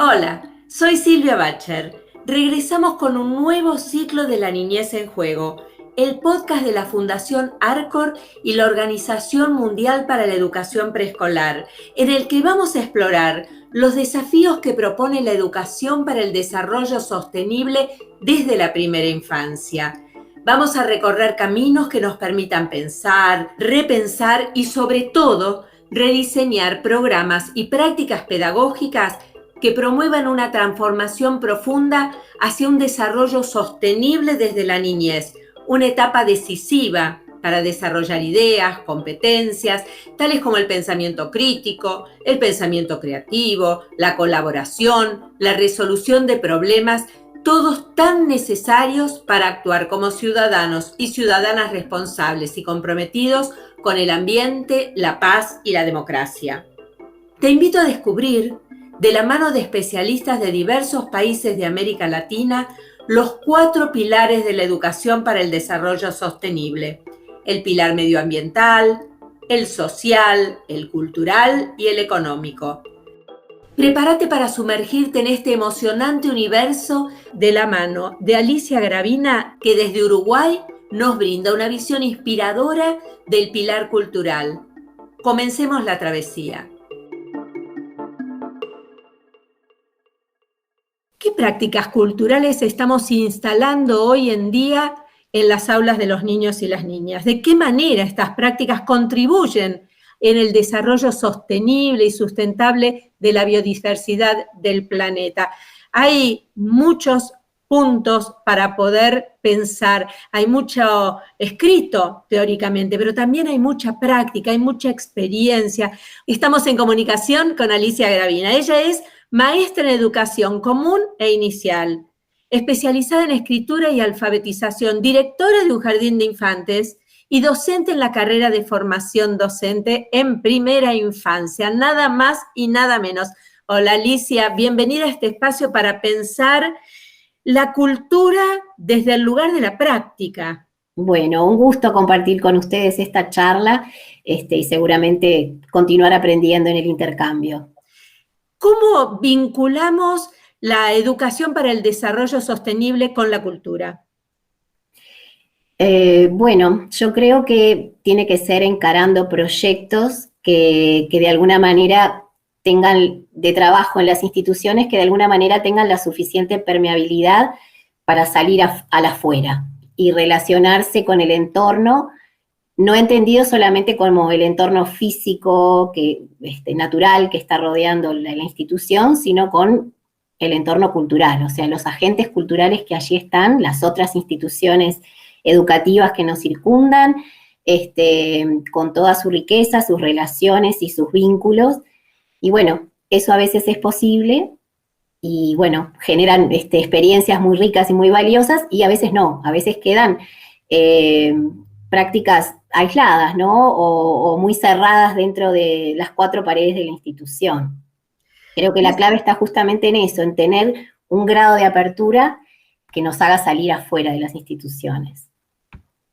Hola, soy Silvia Bacher. Regresamos con un nuevo ciclo de la niñez en juego, el podcast de la Fundación Arcor y la Organización Mundial para la Educación Preescolar, en el que vamos a explorar los desafíos que propone la educación para el desarrollo sostenible desde la primera infancia. Vamos a recorrer caminos que nos permitan pensar, repensar y sobre todo rediseñar programas y prácticas pedagógicas que promuevan una transformación profunda hacia un desarrollo sostenible desde la niñez, una etapa decisiva para desarrollar ideas, competencias, tales como el pensamiento crítico, el pensamiento creativo, la colaboración, la resolución de problemas, todos tan necesarios para actuar como ciudadanos y ciudadanas responsables y comprometidos con el ambiente, la paz y la democracia. Te invito a descubrir, de la mano de especialistas de diversos países de América Latina, los 4 pilares de la educación para el desarrollo sostenible: el pilar medioambiental, el social, el cultural y el económico. Prepárate para sumergirte en este emocionante universo de la mano de Alicia Gravina, que desde Uruguay nos brinda una visión inspiradora del pilar cultural. Comencemos la travesía. ¿Qué prácticas culturales estamos instalando hoy en día en las aulas de los niños y las niñas? ¿De qué manera estas prácticas contribuyen en el desarrollo sostenible y sustentable de la biodiversidad del planeta? Hay muchos puntos para poder pensar, hay mucho escrito teóricamente, pero también hay mucha práctica, hay mucha experiencia. Estamos en comunicación con Alicia Gravina. Ella es maestra en educación común e inicial, especializada en escritura y alfabetización, directora de un jardín de infantes y docente en la carrera de formación docente en primera infancia, nada más y nada menos. Hola Alicia, bienvenida a este espacio para pensar la cultura desde el lugar de la práctica. Bueno, un gusto compartir con ustedes esta charla y seguramente continuar aprendiendo en el intercambio. ¿Cómo vinculamos la educación para el desarrollo sostenible con la cultura? Bueno, yo creo que tiene que ser encarando proyectos que de alguna manera tengan de trabajo en las instituciones, que de alguna manera tengan la suficiente permeabilidad para salir a la afuera y relacionarse con el entorno, no entendido solamente como el entorno físico natural que está rodeando la institución, sino con el entorno cultural, o sea, los agentes culturales que allí están, las otras instituciones educativas que nos circundan, con toda su riqueza, sus relaciones y sus vínculos. Y bueno, eso a veces es posible y bueno, generan experiencias muy ricas y muy valiosas, y a veces no, a veces quedan prácticas aisladas, ¿no? O muy cerradas dentro de las 4 paredes de la institución. Creo que la clave está justamente en eso, en tener un grado de apertura que nos haga salir afuera de las instituciones.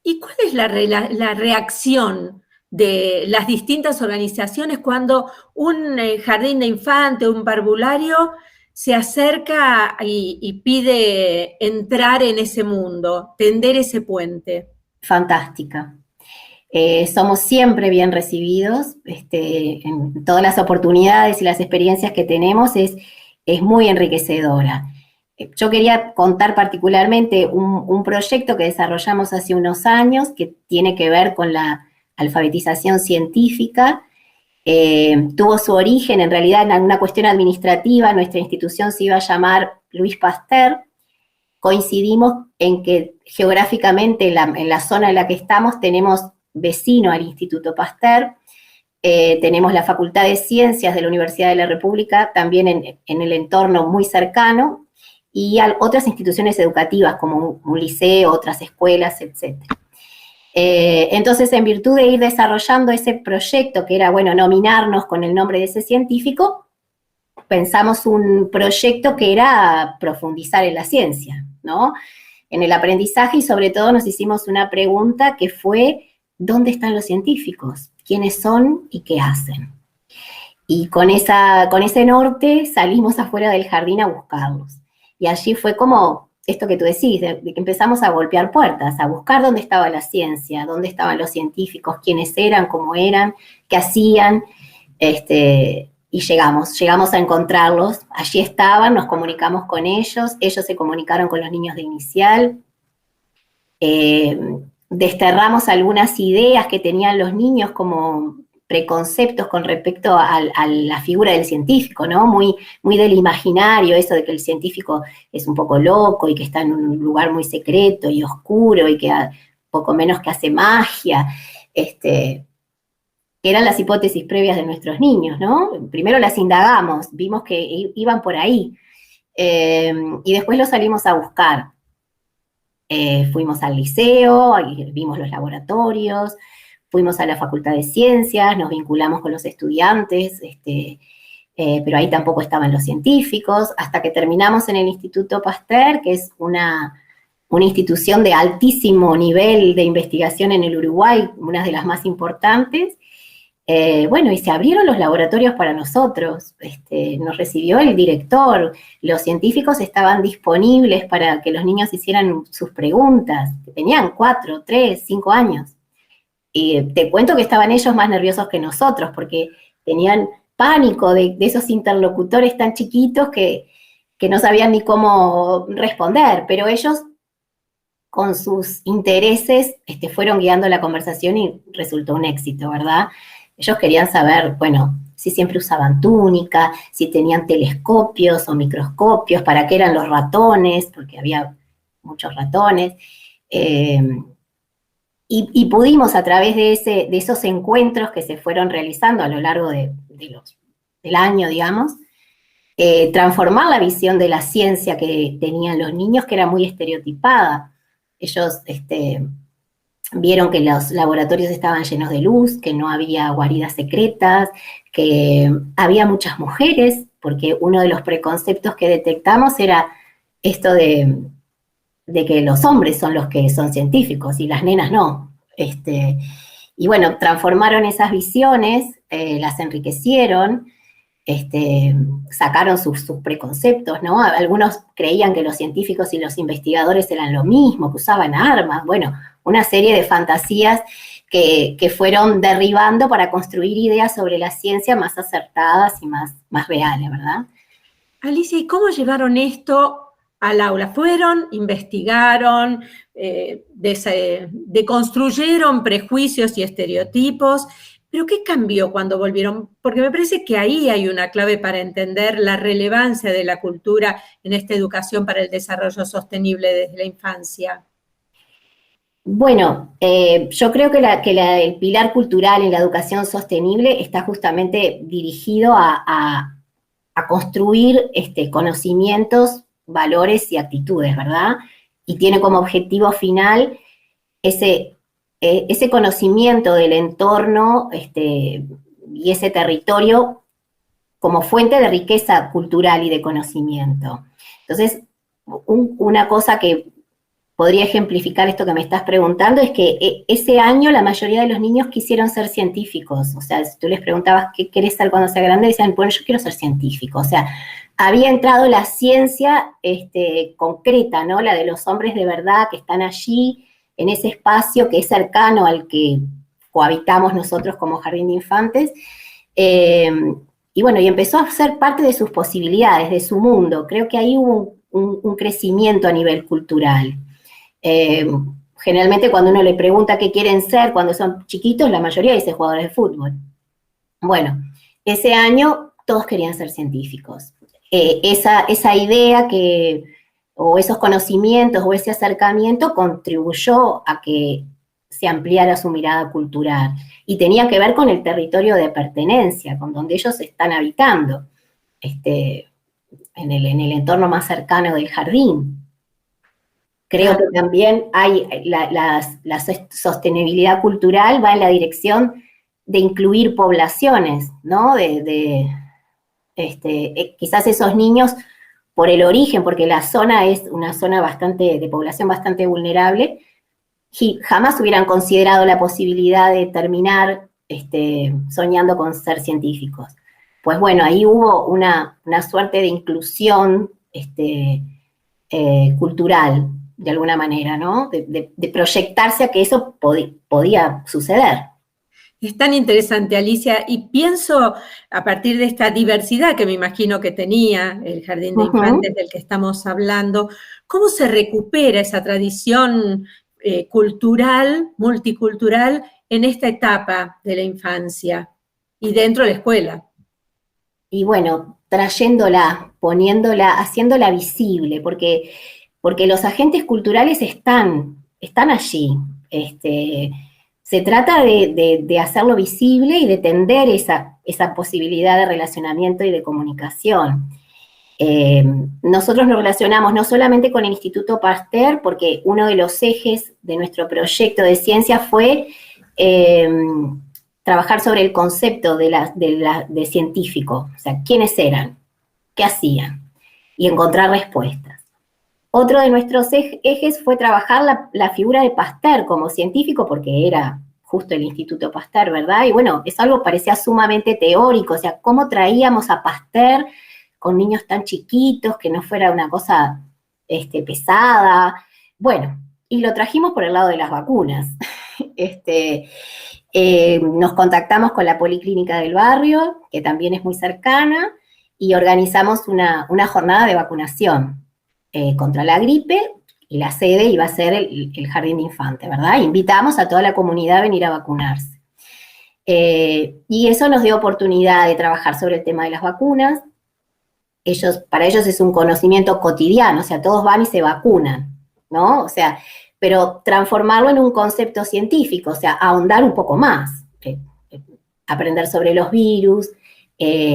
¿Y cuál es la reacción de las distintas organizaciones cuando un jardín de infante, un parvulario, se acerca y pide entrar en ese mundo, tender ese puente? Fantástica. Somos siempre bien recibidos, en todas las oportunidades y las experiencias que tenemos es muy enriquecedora. Yo quería contar particularmente un proyecto que desarrollamos hace unos años que tiene que ver con la alfabetización científica. Tuvo su origen en realidad en alguna cuestión administrativa. Nuestra institución se iba a llamar Louis Pasteur. Coincidimos en que geográficamente en la zona en la que estamos tenemos vecino al Instituto Pasteur, tenemos la Facultad de Ciencias de la Universidad de la República también en el entorno muy cercano, y otras instituciones educativas como un liceo, otras escuelas, etc. Entonces, en virtud de ir desarrollando ese proyecto, que era, bueno, nominarnos con el nombre de ese científico, pensamos un proyecto que era profundizar en la ciencia, ¿no? En el aprendizaje, y sobre todo nos hicimos una pregunta que fue: ¿dónde están los científicos? ¿Quiénes son y qué hacen? Y con ese norte salimos afuera del jardín a buscarlos. Y allí fue como esto que tú decís, de que empezamos a golpear puertas, a buscar dónde estaba la ciencia, dónde estaban los científicos, quiénes eran, cómo eran, qué hacían, y llegamos a encontrarlos. Allí estaban, nos comunicamos con ellos se comunicaron con los niños de inicial, desterramos algunas ideas que tenían los niños como preconceptos con respecto a la figura del científico, ¿no? Muy, muy del imaginario, eso de que el científico es un poco loco y que está en un lugar muy secreto y oscuro y que poco menos que hace magia, que eran las hipótesis previas de nuestros niños, ¿no? Primero las indagamos, vimos que iban por ahí, y después los salimos a buscar. Fuimos al liceo, vimos los laboratorios, fuimos a la Facultad de Ciencias, nos vinculamos con los estudiantes, pero ahí tampoco estaban los científicos, hasta que terminamos en el Instituto Pasteur, que es una institución de altísimo nivel de investigación en el Uruguay, una de las más importantes. Bueno, y se abrieron los laboratorios para nosotros, nos recibió el director, los científicos estaban disponibles para que los niños hicieran sus preguntas, que tenían 4, 3, 5 años. Y te cuento que estaban ellos más nerviosos que nosotros, porque tenían pánico de esos interlocutores tan chiquitos que no sabían ni cómo responder, pero ellos con sus intereses fueron guiando la conversación y resultó un éxito, ¿verdad? Ellos querían saber, bueno, si siempre usaban túnica, si tenían telescopios o microscopios, para qué eran los ratones, porque había muchos ratones. Y pudimos a través de esos encuentros que se fueron realizando a lo largo del año, digamos, transformar la visión de la ciencia que tenían los niños, que era muy estereotipada. Ellos vieron que los laboratorios estaban llenos de luz, que no había guaridas secretas, que había muchas mujeres, porque uno de los preconceptos que detectamos era esto de que los hombres son los que son científicos y las nenas no. Y bueno, transformaron esas visiones, las enriquecieron, sacaron sus preconceptos, ¿no? Algunos creían que los científicos y los investigadores eran lo mismo, que usaban armas, bueno, una serie de fantasías que fueron derribando para construir ideas sobre la ciencia más acertadas y más reales, ¿verdad? Alicia, ¿y cómo llevaron esto al aula? ¿Fueron, investigaron, deconstruyeron prejuicios y estereotipos? ¿Pero qué cambió cuando volvieron? Porque me parece que ahí hay una clave para entender la relevancia de la cultura en esta educación para el desarrollo sostenible desde la infancia. Bueno, yo creo que el pilar cultural en la educación sostenible está justamente dirigido a construir conocimientos, valores y actitudes, ¿verdad? Y tiene como objetivo final ese conocimiento del entorno y ese territorio como fuente de riqueza cultural y de conocimiento. Entonces, una cosa que podría ejemplificar esto que me estás preguntando es que ese año la mayoría de los niños quisieron ser científicos. O sea, si tú les preguntabas qué querés ser cuando sea grande, decían, bueno, yo quiero ser científico. O sea, había entrado la ciencia concreta, ¿no? La de los hombres de verdad que están allí, en ese espacio que es cercano al que cohabitamos nosotros como jardín de infantes. Y bueno, y empezó a ser parte de sus posibilidades, de su mundo. Creo que ahí hubo un crecimiento a nivel cultural. Generalmente cuando uno le pregunta qué quieren ser cuando son chiquitos, la mayoría dice jugadores de fútbol. Bueno, ese año todos querían ser científicos. Esa idea o esos conocimientos o ese acercamiento contribuyó a que se ampliara su mirada cultural y tenía que ver con el territorio de pertenencia, con donde ellos están habitando, en el entorno más cercano del jardín. Creo que también hay la sostenibilidad cultural va en la dirección de incluir poblaciones, ¿no? Quizás esos niños, por el origen, porque la zona es una zona de población bastante vulnerable, jamás hubieran considerado la posibilidad de terminar soñando con ser científicos. pues bueno, ahí hubo una suerte de inclusión cultural, de alguna manera, ¿no? De proyectarse a que eso podía suceder. Es tan interesante, Alicia, y pienso a partir de esta diversidad que me imagino que tenía el Jardín de Infantes del que estamos hablando, ¿cómo se recupera esa tradición cultural, multicultural, en esta etapa de la infancia y dentro de la escuela? Y bueno, trayéndola, poniéndola, haciéndola visible, porque los agentes culturales están allí. Se trata de hacerlo visible y de tender esa posibilidad de relacionamiento y de comunicación. Nosotros nos relacionamos no solamente con el Instituto Pasteur, porque uno de los ejes de nuestro proyecto de ciencia fue trabajar sobre el concepto de científico, o sea, quiénes eran, qué hacían, y encontrar respuestas. Otro de nuestros ejes fue trabajar la figura de Pasteur como científico, porque era justo el Instituto Pasteur, ¿verdad? Y bueno, es algo que parecía sumamente teórico, o sea, cómo traíamos a Pasteur con niños tan chiquitos, que no fuera una cosa pesada. Bueno, y lo trajimos por el lado de las vacunas. Nos contactamos con la Policlínica del barrio, que también es muy cercana, y organizamos una jornada de vacunación contra la gripe, y la sede iba a ser el Jardín de Infantes, ¿verdad? Invitamos a toda la comunidad a venir a vacunarse. Y eso nos dio oportunidad de trabajar sobre el tema de las vacunas. Para ellos es un conocimiento cotidiano, o sea, todos van y se vacunan, ¿no? O sea, pero transformarlo en un concepto científico, o sea, ahondar un poco más, aprender sobre los virus,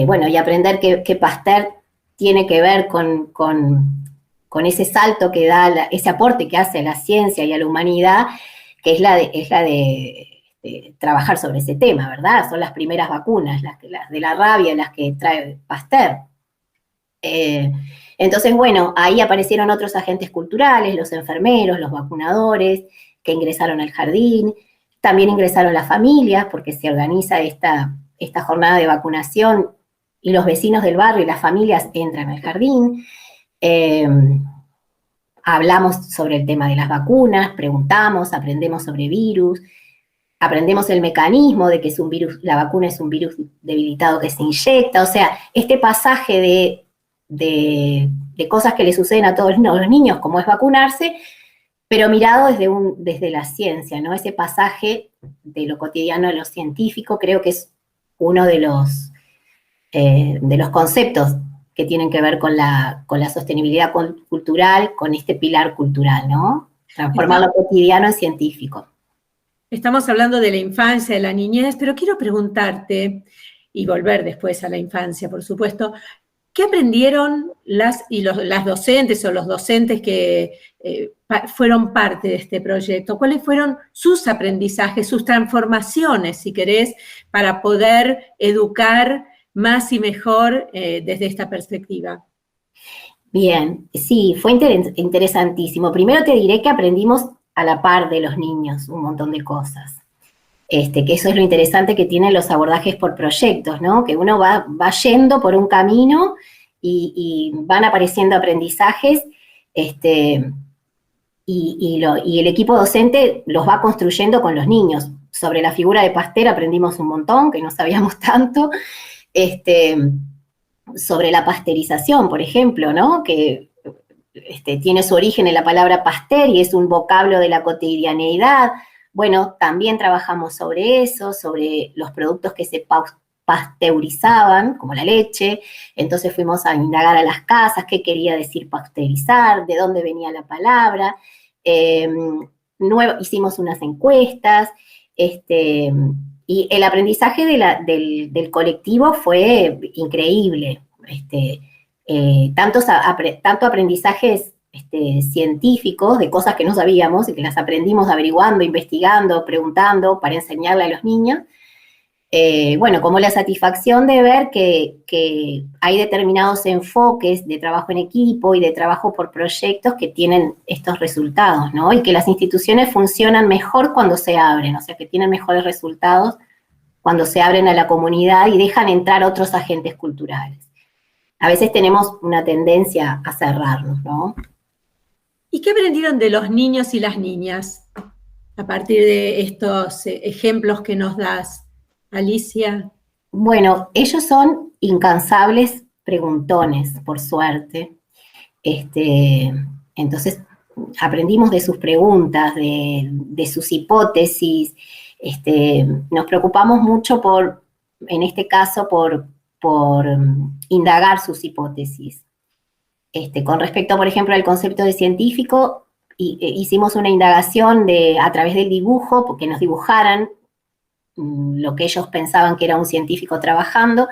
bueno, y aprender que Pasteur tiene que ver con ese salto que da, ese aporte que hace a la ciencia y a la humanidad, que es la de trabajar sobre ese tema, ¿verdad? Son las primeras vacunas, las de la rabia, las que trae Pasteur. Entonces, bueno, ahí aparecieron otros agentes culturales, los enfermeros, los vacunadores, que ingresaron al jardín. También ingresaron las familias, porque se organiza esta jornada de vacunación y los vecinos del barrio y las familias entran al jardín. Hablamos sobre el tema de las vacunas, preguntamos, aprendemos sobre virus, aprendemos el mecanismo de que es un virus, la vacuna es un virus debilitado que se inyecta. O sea, este pasaje de cosas que le suceden a todos los niños, como es vacunarse, pero mirado desde la ciencia, ¿no? Ese pasaje de lo cotidiano a lo científico creo que es uno de los conceptos que tienen que ver con la sostenibilidad cultural, con este pilar cultural, ¿no? Transformar lo cotidiano en científico. Estamos hablando de la infancia, de la niñez, pero quiero preguntarte, y volver después a la infancia, por supuesto, ¿qué aprendieron las docentes o los docentes que fueron parte de este proyecto? ¿Cuáles fueron sus aprendizajes, sus transformaciones, si querés, para poder educar más y mejor desde esta perspectiva? Bien, sí, fue interesantísimo. Primero te diré que aprendimos a la par de los niños un montón de cosas. Que eso es lo interesante que tienen los abordajes por proyectos, ¿no? Que uno va yendo por un camino y van apareciendo aprendizajes, y el equipo docente los va construyendo con los niños. Sobre la figura de Pasteur aprendimos un montón, que no sabíamos tanto, sobre la pasteurización, por ejemplo, ¿no? Que tiene su origen en la palabra Pasteur y es un vocablo de la cotidianeidad. Bueno, también trabajamos sobre eso, sobre los productos que se pasteurizaban, como la leche. Entonces fuimos a indagar a las casas qué quería decir pasteurizar, de dónde venía la palabra. Hicimos unas encuestas, y el aprendizaje del colectivo fue increíble. Tanto aprendizajes científicos de cosas que no sabíamos y que las aprendimos averiguando, investigando, preguntando para enseñarle a los niños. Bueno, como la satisfacción de ver que hay determinados enfoques de trabajo en equipo y de trabajo por proyectos que tienen estos resultados, ¿no? Y que las instituciones funcionan mejor cuando se abren, o sea, que tienen mejores resultados cuando se abren a la comunidad y dejan entrar otros agentes culturales. A veces tenemos una tendencia a cerrarnos, ¿no? ¿Y qué aprendieron de los niños y las niñas a partir de estos ejemplos que nos das, Alicia? Bueno, ellos son incansables preguntones, por suerte. Entonces, aprendimos de sus preguntas, de sus hipótesis. Nos preocupamos mucho en este caso, por indagar sus hipótesis. Con respecto, por ejemplo, al concepto de científico, hicimos una indagación a través del dibujo, porque nos dibujaran lo que ellos pensaban que era un científico trabajando,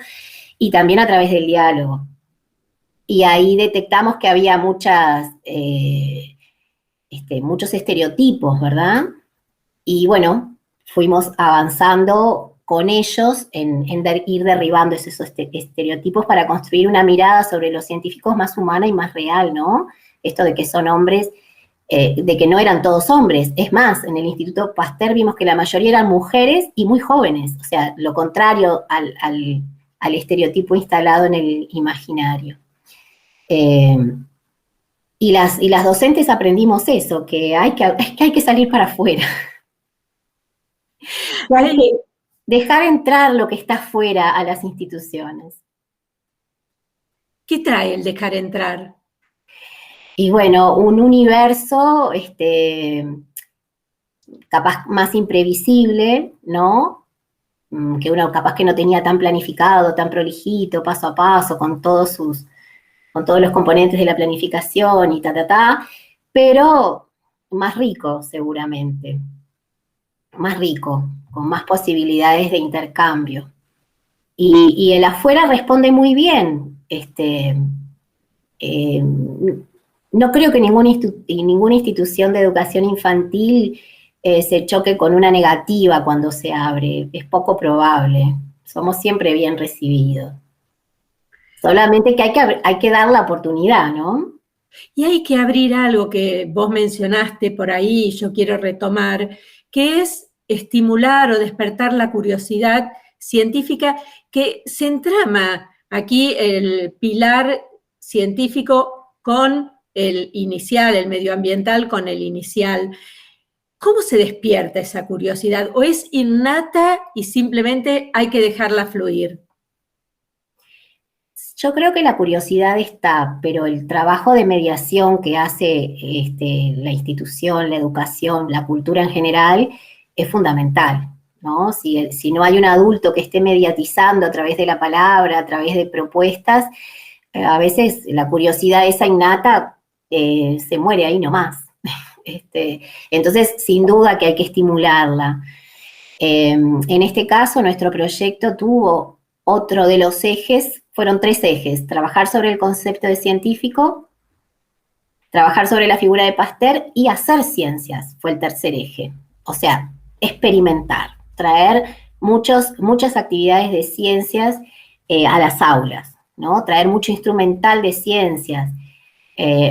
y también a través del diálogo. Y ahí detectamos que había muchos estereotipos, ¿verdad? Y bueno, fuimos avanzando con ellos en ir derribando esos estereotipos para construir una mirada sobre los científicos más humana y más real, ¿no? Esto de que son hombres, de que no eran todos hombres. Es más, en el Instituto Pasteur vimos que la mayoría eran mujeres y muy jóvenes, o sea, lo contrario al estereotipo instalado en el imaginario. Y las docentes aprendimos eso, que hay que salir para afuera. Hay que dejar entrar lo que está fuera a las instituciones. ¿Qué trae el dejar entrar? Y bueno, un universo capaz más imprevisible, ¿no? Que uno capaz que no tenía tan planificado, tan prolijito, paso a paso, con todos los componentes de la planificación y pero más rico seguramente, más rico, con más posibilidades de intercambio. Y el afuera responde muy bien. No creo que ninguna institución de educación infantil se choque con una negativa cuando se abre. Es poco probable. Somos siempre bien recibidos. Solamente que hay que dar la oportunidad, ¿no? Y hay que abrir algo que vos mencionaste por ahí, y yo quiero retomar, que es estimular o despertar la curiosidad científica que se entrama aquí el pilar científico con el inicial, el medioambiental con el inicial. ¿Cómo se despierta esa curiosidad? ¿O es innata y simplemente hay que dejarla fluir? Yo creo que la curiosidad está, pero el trabajo de mediación que hace la institución, la educación, la cultura en general, es fundamental, ¿no? Si no hay un adulto que esté mediatizando a través de la palabra, a través de propuestas, a veces la curiosidad esa innata se muere ahí nomás. Entonces, sin duda que hay que estimularla. En este caso, nuestro proyecto tuvo otro de los ejes, fueron 3 ejes: trabajar sobre el concepto de científico, trabajar sobre la figura de Pasteur y hacer ciencias, fue el tercer eje. O sea, experimentar, traer muchas actividades de ciencias a las aulas, ¿no? Traer mucho instrumental de ciencias,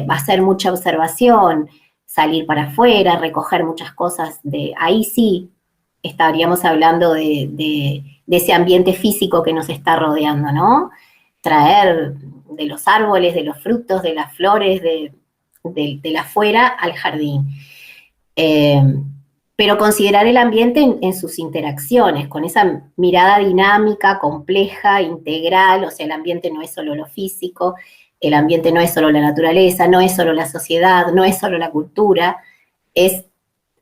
hacer mucha observación, salir para afuera, recoger muchas cosas ahí sí estaríamos hablando de ese ambiente físico que nos está rodeando, ¿no? Traer de los árboles, de los frutos, de las flores, de la afuera al jardín. Pero considerar el ambiente en sus interacciones, con esa mirada dinámica, compleja, integral. O sea, el ambiente no es solo lo físico, el ambiente no es solo la naturaleza, no es solo la sociedad, no es solo la cultura, es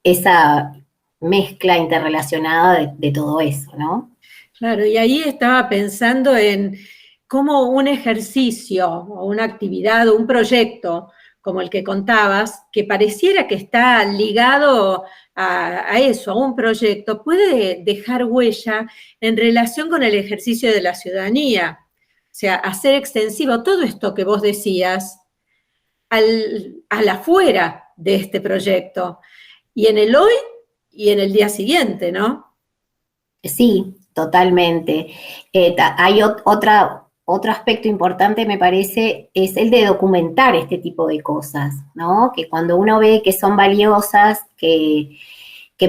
esa mezcla interrelacionada de todo eso, ¿no? Claro, y ahí estaba pensando en cómo un ejercicio o una actividad o un proyecto como el que contabas, que pareciera que está ligado a eso, a un proyecto, puede dejar huella en relación con el ejercicio de la ciudadanía. O sea, hacer extensivo todo esto que vos decías al afuera de este proyecto, y en el hoy y en el día siguiente, ¿no? Sí, totalmente. Hay otro aspecto importante, me parece, es el de documentar este tipo de cosas, ¿no? Que cuando uno ve que son valiosas, que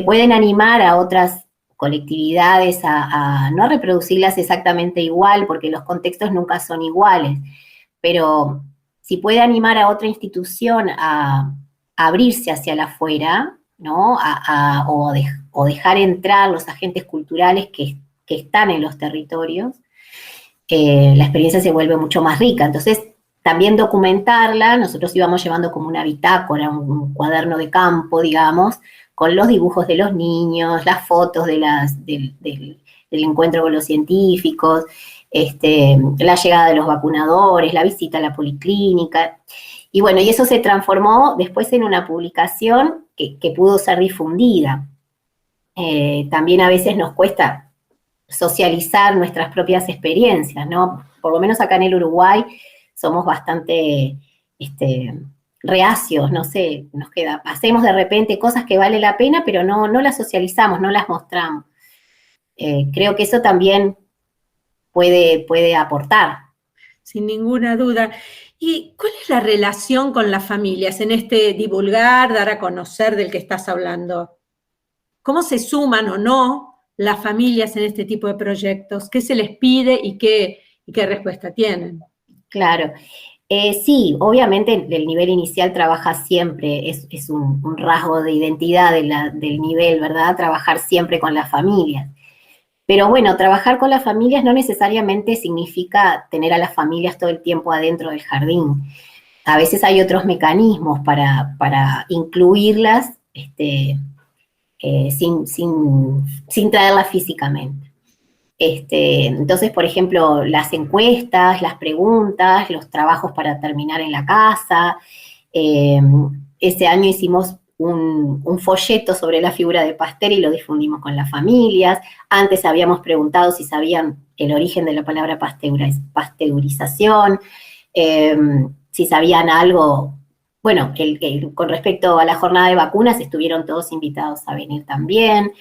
pueden animar a otras colectividades no a reproducirlas exactamente igual, porque los contextos nunca son iguales, pero si puede animar a otra institución a abrirse hacia la afuera, ¿no? O dejar entrar los agentes culturales que están en los territorios, la experiencia se vuelve mucho más rica. Entonces, también documentarla, nosotros íbamos llevando como una bitácora, un cuaderno de campo, digamos, con los dibujos de los niños, las fotos del encuentro con los científicos, la llegada de los vacunadores, la visita a la policlínica. Y bueno, y eso se transformó después en una publicación que pudo ser difundida. También a veces nos cuesta socializar nuestras propias experiencias, ¿no? Por lo menos acá en el Uruguay somos bastante reacios, no sé, hacemos de repente cosas que vale la pena, pero no las socializamos, no las mostramos. Creo que eso también puede aportar. Sin ninguna duda. ¿Y cuál es la relación con las familias en este divulgar, dar a conocer del que estás hablando? ¿Cómo se suman o no las familias en este tipo de proyectos? ¿Qué se les pide y qué respuesta tienen? Claro. Sí, obviamente el nivel inicial trabaja siempre, es un rasgo de identidad del nivel, ¿verdad? Trabajar siempre con las familias. Pero bueno, trabajar con las familias no necesariamente significa tener a las familias todo el tiempo adentro del jardín. A veces hay otros mecanismos para incluirlas sin traerlas físicamente. Entonces, por ejemplo, las encuestas, las preguntas, los trabajos para terminar en la casa. Ese año hicimos un folleto sobre la figura de Pasteur y lo difundimos con las familias. Antes habíamos preguntado si sabían el origen de la palabra pasteurización, si sabían algo. Bueno, con respecto a la jornada de vacunas, estuvieron todos invitados a venir también.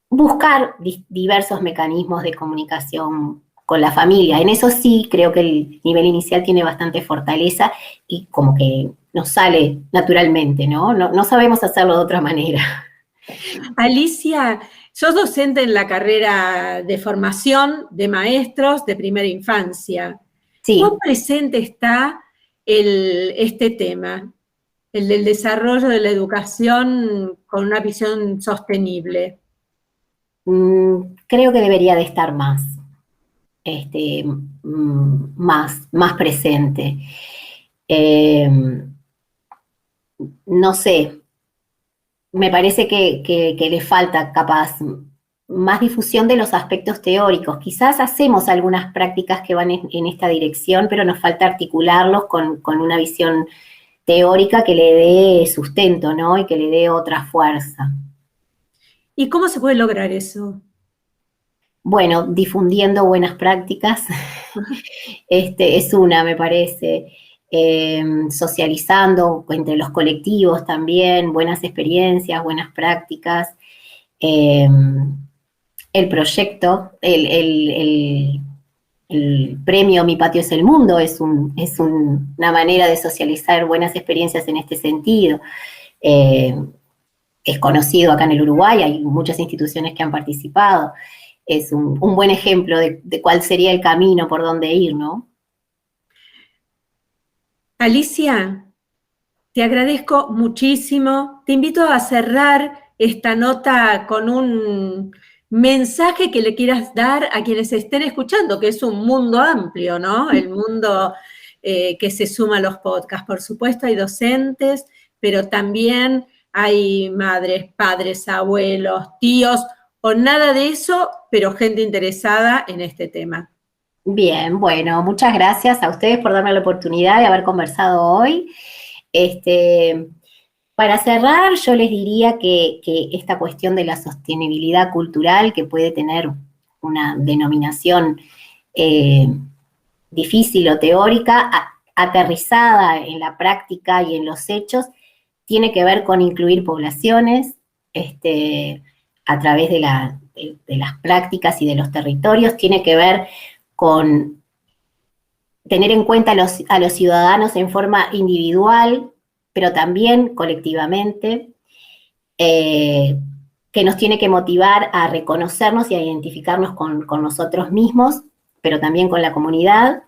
Buscar diversos mecanismos de comunicación con la familia. En eso sí creo que el nivel inicial tiene bastante fortaleza y como que nos sale naturalmente, ¿no? No sabemos hacerlo de otra manera. Alicia, sos docente en la carrera de formación de maestros de primera infancia. Sí. ¿Cuán presente está este tema, el del desarrollo de la educación con una visión sostenible? Creo que debería de estar más presente. No sé, me parece que le falta capaz más difusión de los aspectos teóricos. Quizás hacemos algunas prácticas que van en esta dirección, pero nos falta articularlos con una visión teórica que le dé sustento, ¿no? Y que le dé otra fuerza. ¿Y cómo se puede lograr eso? Bueno, difundiendo buenas prácticas, es una, me parece. Socializando entre los colectivos también, buenas experiencias, buenas prácticas. El proyecto, el premio Mi Patio es el Mundo es una manera de socializar buenas experiencias en este sentido. Es conocido acá en el Uruguay, hay muchas instituciones que han participado. Es un buen ejemplo de cuál sería el camino por donde ir, ¿no? Alicia, te agradezco muchísimo. Te invito a cerrar esta nota con un mensaje que le quieras dar a quienes estén escuchando, que es un mundo amplio, ¿no? El mundo que se suma a los podcasts. Por supuesto, hay docentes, pero también hay madres, padres, abuelos, tíos, o nada de eso, pero gente interesada en este tema. Bien, bueno, muchas gracias a ustedes por darme la oportunidad de haber conversado hoy. Para cerrar, yo les diría que esta cuestión de la sostenibilidad cultural, que puede tener una denominación difícil o teórica, aterrizada en la práctica y en los hechos, tiene que ver con incluir poblaciones a través de las prácticas y de los territorios, tiene que ver con tener en cuenta a los ciudadanos en forma individual, pero también colectivamente, que nos tiene que motivar a reconocernos y a identificarnos con nosotros mismos, pero también con la comunidad,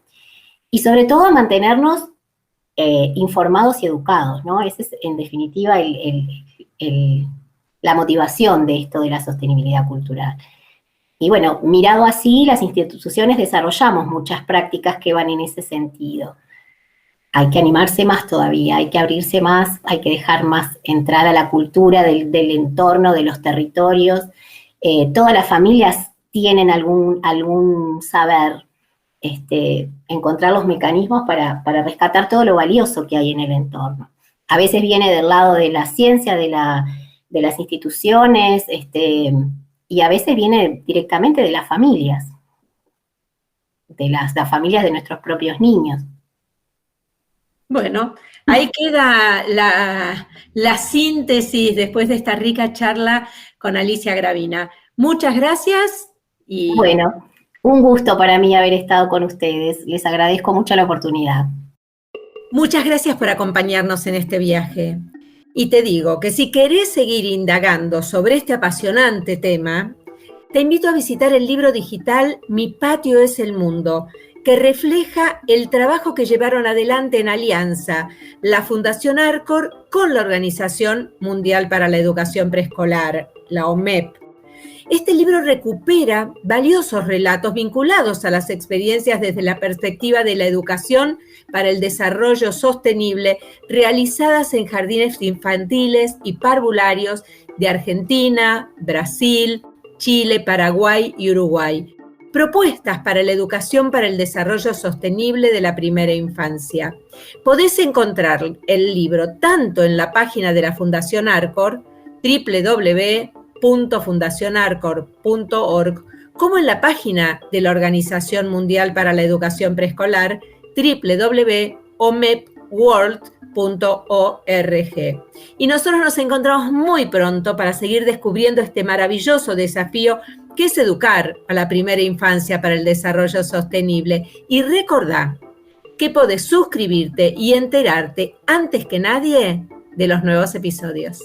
y sobre todo a mantenernos informados y educados, ¿no? Esa es, en definitiva, la motivación de esto de la sostenibilidad cultural. Y bueno, mirado así, las instituciones desarrollamos muchas prácticas que van en ese sentido. Hay que animarse más todavía, hay que abrirse más, hay que dejar más entrar a la cultura del entorno, de los territorios. Todas las familias tienen algún saber, encontrar los mecanismos para rescatar todo lo valioso que hay en el entorno. A veces viene del lado de la ciencia, de las instituciones, y a veces viene directamente de las familias, de las familias de nuestros propios niños. Bueno, ahí queda la síntesis después de esta rica charla con Alicia Gravina. Muchas gracias y... Bueno, un gusto para mí haber estado con ustedes. Les agradezco mucho la oportunidad. Muchas gracias por acompañarnos en este viaje. Y te digo que si querés seguir indagando sobre este apasionante tema, te invito a visitar el libro digital Mi patio es el mundo, que refleja el trabajo que llevaron adelante en alianza la Fundación Arcor con la Organización Mundial para la Educación Preescolar, la OMEP. Este libro recupera valiosos relatos vinculados a las experiencias desde la perspectiva de la educación para el desarrollo sostenible realizadas en jardines infantiles y parvularios de Argentina, Brasil, Chile, Paraguay y Uruguay. Propuestas para la educación para el desarrollo sostenible de la primera infancia. Podés encontrar el libro tanto en la página de la Fundación Arcor, www.fundacionarcor.org, como en la página de la Organización Mundial para la Educación Preescolar, www.omepworld.org. Y nosotros nos encontramos muy pronto para seguir descubriendo este maravilloso desafío que es educar a la primera infancia para el desarrollo sostenible. Y recordá que podés suscribirte y enterarte antes que nadie de los nuevos episodios.